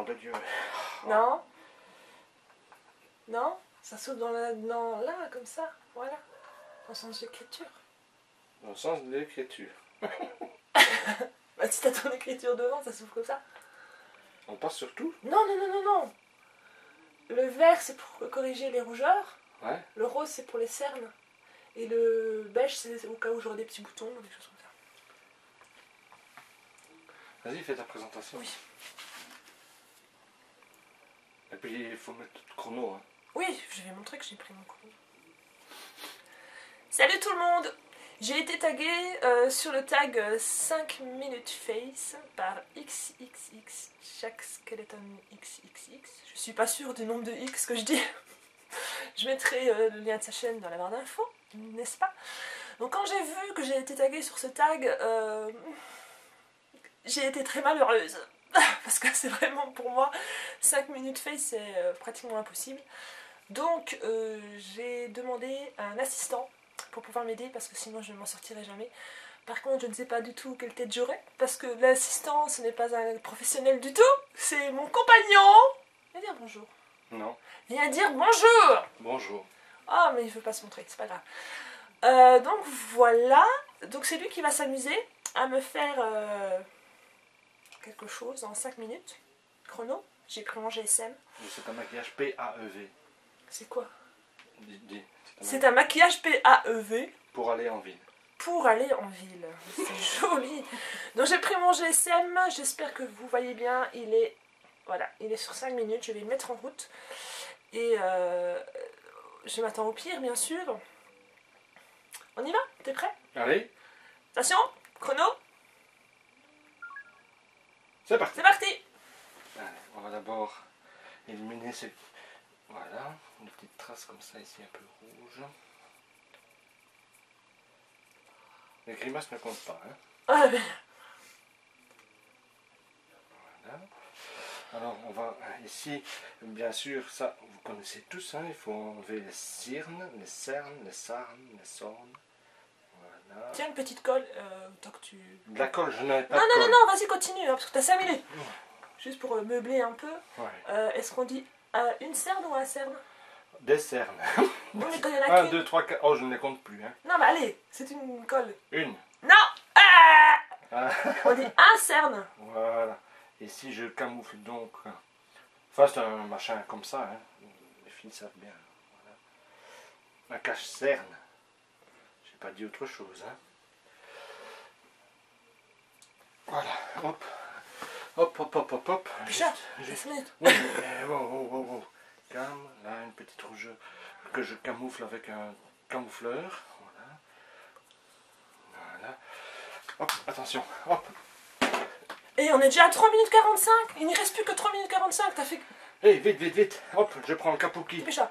de Dieu. Non. Non. Ça s'ouvre dans là, comme ça. Voilà. Dans le sens d'écriture. Dans le sens de l'écriture. Bah, si t'as ton écriture devant, ça s'ouvre comme ça. On passe sur tout? Non, non, non, non, non. Le vert, c'est pour corriger les rougeurs. Ouais. Le rose, c'est pour les cernes. Et le beige, c'est au cas où j'aurai des petits boutons ou des choses comme ça. Vas-y, fais ta présentation. Oui. Et puis, il faut mettre le chrono. Hein. Oui, je vais montrer que j'ai pris mon chrono. Salut tout le monde! J'ai été taguée sur le tag 5 minutes face par XXX, chaque skeleton XXX. Je suis pas sûre du nombre de X que je dis. Je mettrai le lien de sa chaîne dans la barre d'infos, n'est-ce pas? Donc quand j'ai vu que j'ai été taguée sur ce tag, j'ai été très malheureuse. Parce que c'est vraiment pour moi, 5 minutes face c'est pratiquement impossible. Donc j'ai demandé à un assistant pour pouvoir m'aider parce que sinon je ne m'en sortirai jamais. Par contre je ne sais pas du tout quelle tête j'aurai parce que l'assistant ce n'est pas un professionnel du tout, c'est mon compagnon. Viens dire bonjour. Non. Viens dire bonjour. Bonjour. Ah mais il veut pas se montrer, c'est pas grave. Donc voilà, donc c'est lui qui va s'amuser à me faire quelque chose en 5 minutes. Chrono, j'ai pris mon GSM. C'est un maquillage PAEV. C'est quoi? Dis. C'est un maquillage PAEV. Pour aller en ville. Pour aller en ville. C'est joli. Donc j'ai pris mon GSM. J'espère que vous voyez bien. Il est, voilà, il est sur 5 minutes. Je vais le mettre en route. Et je m'attends au pire, bien sûr. On y va? T'es prêt? Allez. Attention, chrono. C'est parti. C'est parti. Allez, on va d'abord éliminer ces... Voilà, une petite trace comme ça ici, un peu rouge. Les grimaces ne comptent pas, hein. Ah, mais... Voilà. Alors, on va ici, bien sûr, ça, vous connaissez tous, hein, il faut enlever les cernes, les sarnes, les sornes. Voilà. Tiens, une petite colle, tant que tu... De la colle, je n'avais pas Non, de non, colle. non, non, vas-y, continue, hein, parce que t'as 5 minutes. Juste pour meubler un peu. Ouais. Est-ce qu'on dit une cerne ou un cerne? Des cernes. Oui, mais quand il y en a 1, qu'une. 2, 3, 4. Oh, je ne les compte plus. Hein. Non, mais allez, c'est une colle. Une. Non. Ah, Ah, on dit un cerne. voilà. Et si je camoufle donc. Enfin, c'est un machin comme ça. Hein. Les filles savent bien. Voilà. Un cache-cerne. J'ai pas dit autre chose. Hein. Voilà. Hop. Hop, hop, hop, hop, hop. Déjà, Juste. 5 minutes. Oui, mais wow. Calme. Là, une petite rougeur que je camoufle avec un camoufleur. Voilà. Hop, attention. Hop. Et on est déjà à 3 minutes 45. Il n'y reste plus que 3 minutes 45. T'as fait... Hé, vite. Hop, je prends le kabuki. Dépêche-toi.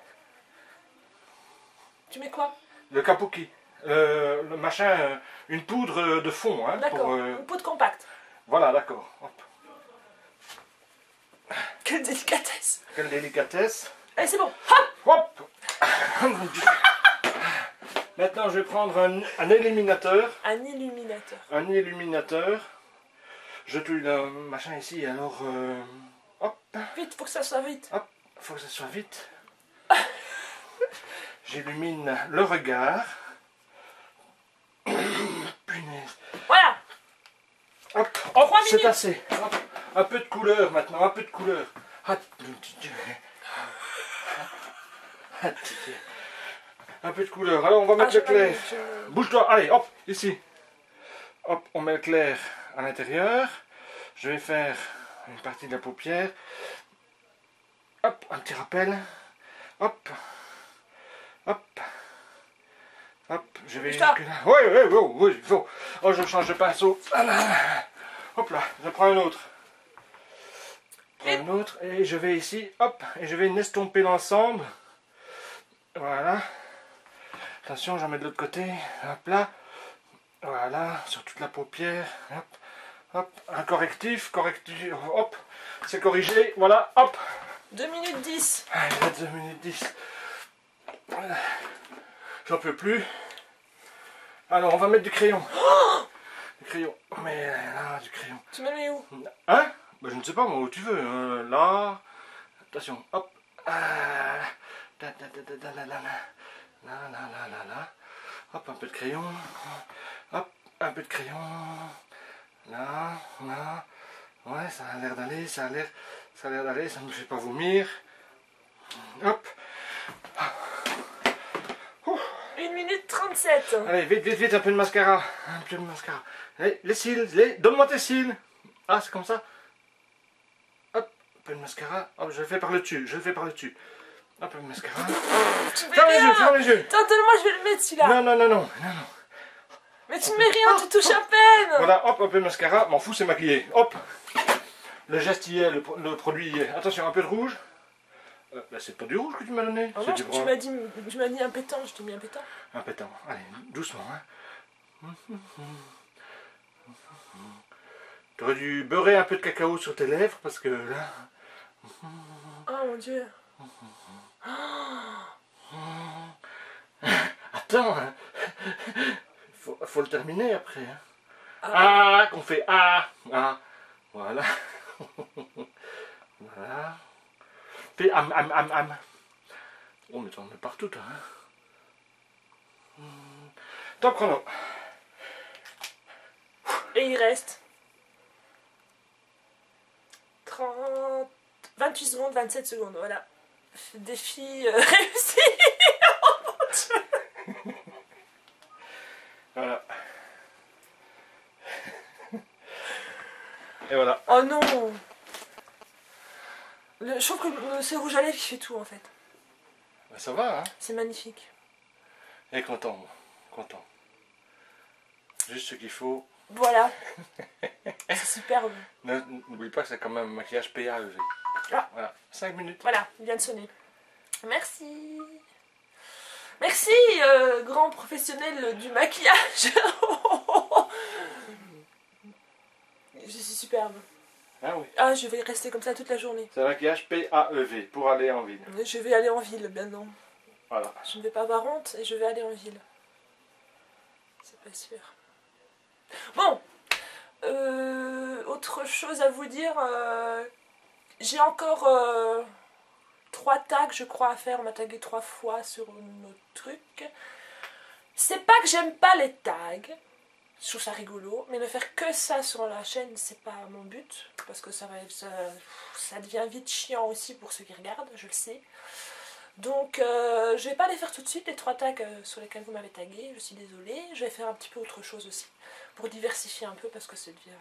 Tu mets quoi? Le kabuki. Le machin, une poudre de fond. Hein, D'accord, pour, une peau de compacte. Voilà, d'accord. Hop. Quelle délicatesse. Quelle délicatesse. Allez, c'est bon. Hop. Hop. Maintenant, je vais prendre un illuminateur. Un illuminateur. Un illuminateur. Je tue le machin ici, alors... hop. Vite, faut que ça soit vite. Hop, faut que ça soit vite. J'illumine le regard. Punaise. Voilà. Hop, 3 c'est minutes. assez. Hop, un peu de couleur maintenant, un peu de couleur. Un peu de couleur. Alors on va mettre le clair. Bouge-toi, allez, hop, ici. Hop, on met le clair à l'intérieur. Je vais faire une partie de la paupière. Hop, un petit rappel. Hop. Hop. Hop, je vais jusque là. Oui, il faut. Oh, je change de pinceau. Hop là, je prends un autre. Un autre et je vais ici, hop, et je vais estomper l'ensemble. Voilà. Attention, j'en mets de l'autre côté. Hop là. Voilà, sur toute la paupière. Hop. Hop, un correctif, hop, c'est corrigé, voilà, hop. 2 minutes 10. Allez, 2 minutes 10. Voilà. J'en peux plus. Alors, on va mettre du crayon. Du crayon, mais là, du crayon. Tu me le mets où? Hein? Bah, je ne sais pas moi où tu veux. Là. Attention, hop. Là. Hop, un peu de crayon. Hop, un peu de crayon. Là, là. Ouais, ça a l'air d'aller, ça a l'air d'aller, ça ne me fait pas vomir. Hop. 1 minute 37. Allez, vite, vite, vite, un peu de mascara. Un peu de mascara. Allez, les cils, donne-moi tes cils. Ah, c'est comme ça. Hop, un peu de mascara. Hop, je le fais par le dessus, je le fais par le dessus. Un peu de mascara. Ferme les yeux, ferme les yeux. Attends, donne-moi, je vais le mettre celui-là. Non, non, non, non, non, non. Mais tu ne mets rien, tu touches à peine. Voilà, hop, un peu de mascara. M'en fous, c'est maquillé. Hop. Le geste y est, le produit y est. Attention, un peu de rouge. Là, c'est pas du rouge que tu m'as donné. Oh c'est non, du tu m'as dit un pétant, je t'ai mis un pétant. Un pétant. Allez, doucement. Hein. Tu aurais dû beurrer un peu de cacao sur tes lèvres parce que là. Oh mon dieu. Attends, hein. faut le terminer après. Hein. Ah, qu'on fait ah. Voilà. Voilà. Fais am. Oh, mais t'en mets partout, toi. Hein. Top chrono. Et il reste 28 secondes, 27 secondes, voilà. Défi réussi. Oh mon dieu. Voilà. Et voilà. Oh non. Je trouve que c'est rouge à lèvres qui fait tout en fait. Ben, ça va, hein. C'est magnifique. Et content, moi. Content. Juste ce qu'il faut. Voilà. C'est superbe. N'oublie pas que c'est quand même un maquillage PAEV. Ah. Voilà. 5 minutes. Voilà, il vient de sonner. Merci. Merci, grand professionnel du maquillage. Je suis superbe. Ah oui. Ah, je vais rester comme ça toute la journée. C'est un maquillage PAEV pour aller en ville. Je vais aller en ville, ben non. Voilà. Je ne vais pas avoir honte et je vais aller en ville. C'est pas sûr. Bon, autre chose à vous dire. J'ai encore 3 tags, je crois, à faire. On m'a tagué 3 fois sur notre truc. C'est pas que j'aime pas les tags. Je trouve ça rigolo. Mais ne faire que ça sur la chaîne, c'est pas mon but. Parce que ça devient vite chiant aussi pour ceux qui regardent, je le sais. Donc, je vais pas les faire tout de suite, les 3 tags sur lesquels vous m'avez tagué. Je suis désolée. Je vais faire un petit peu autre chose aussi. Pour diversifier un peu, parce que ça devient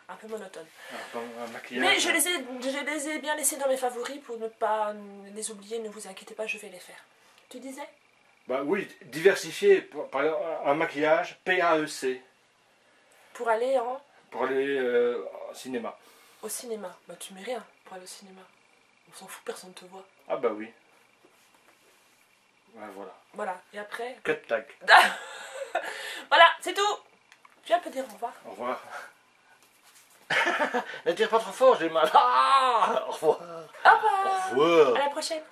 un peu monotone. Un maquillage. Mais je les ai bien laissés dans mes favoris pour ne pas les oublier. Ne vous inquiétez pas, je vais les faire. Tu disais? Bah oui, diversifier. Par exemple, un maquillage PAEC. Pour aller en... Pour aller au cinéma. Au cinéma. Bah tu mets rien pour aller au cinéma. On s'en fout, personne ne te voit. Ah bah oui. Ouais, voilà. Voilà, et après... Cut tag. Voilà, c'est tout. Tu viens un peu dire au revoir. Au revoir. Ne tire pas trop fort, j'ai mal. Ah, au revoir. Au revoir. Au revoir. À la prochaine.